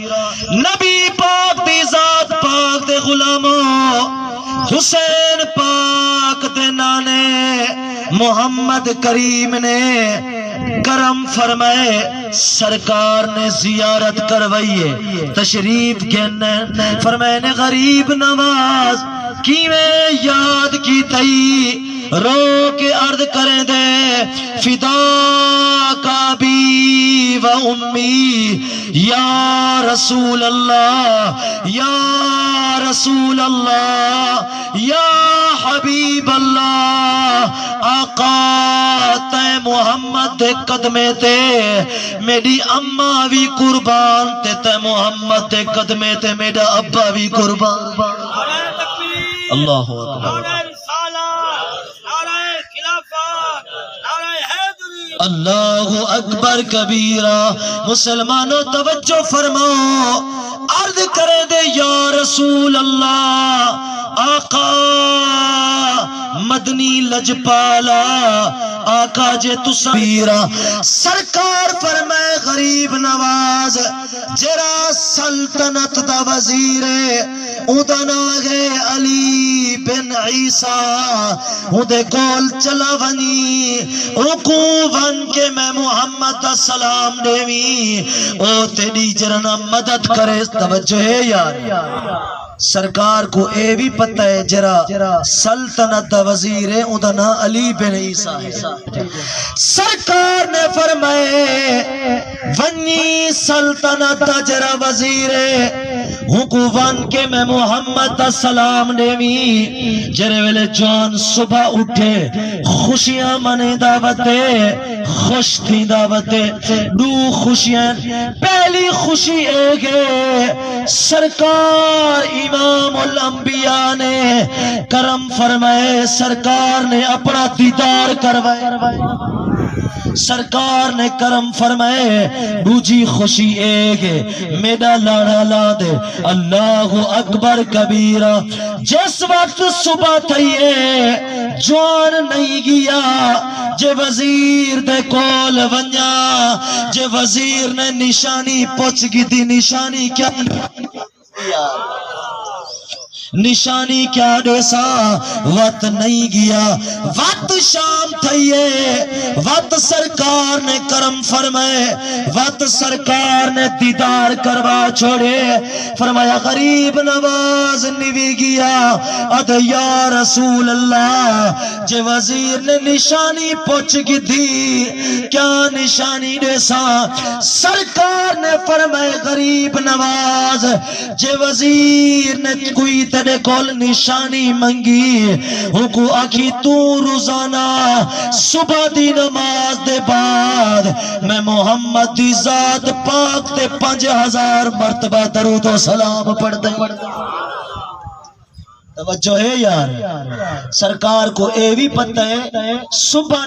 نبی پاک دی ذات پاک دے غلاموں حسین پاک دے نانے محمد کریم نے کرم فرمائے سرکار نے زیارت کروائیے تشریف گھنے فرمائے نے غریب نواز کیویں یاد کی تئی رو کے عرض کریں دے فدا کا بھی و امی یا رسول اللہ یا رسول اللہ یا حبیب اللہ آقا تے محمد دے قدمے تے میری اماں بھی قربان تے محمد دے قدمے تے میرا ابا بھی قربان اللہ اکبر اللہ اکبر کبیرہ مسلمانوں توجہ فرماؤ عرض کرے دے یا رسول اللہ آقا مدنی لجپالا آقا جے تو سبیرہ سرکار فرمائے غریب نواز جرا سلطنت دا وزیر اودنا گے علی بن عیسیٰ اودے کول چلا ونی رکو ون کے میں محمد دا سلام دیوی او تیری جرنا مدد کرے توجہ ہے یار سرکار کو اے بھی پتہ ہے جرا سلطنت دا وزیر ہے ادنا علی بن عیسیٰ سرکار نے فرمائے ونی سلطنت دا جرا وزیر ہے حکومت کے میں محمد دا سلام دیوی جرے ویلے جان صبح اٹھے خوشیاں منے دعوتے خوش تھی دعوتے دو خوشیاں پہلی خوشی اے گے سرکار امام الانبیاء نے کرم فرمائے سرکار نے اپنا دیدار کروائے سرکار نے کرم فرمائے دوجی خوشی ایگے میرا لاڑا لا دے اللہ اکبر کبیرہ جس وقت صبح تھئیے جوان نہیں گیا جے وزیر دے کول ونیا جے وزیر نے نشانی پوچھ گی دی نشانی کیا نشانی کیا دیسا وقت نہیں گیا وقت شام تھئیے وقت سرکار نے کرم فرمائے وقت سرکار نے دیدار کروا چھوڑے فرمایا غریب نواز نوی گیا اد یا رسول اللہ جے وزیر نے نشانی پوچھ گی دی کیا نشانی دیسا سرکار نے فرمائے غریب نواز جے وزیر نے کوئی تیرے کول نشانی منگی ان کو آکھی تو روزانہ صبح دی نماز دے بعد میں محمد دی ذات پاک تے 5000 مرتبہ درود و سلام پڑھ دے توجہ ہے یار سرکار کو اے بھی پتہ ہے صبح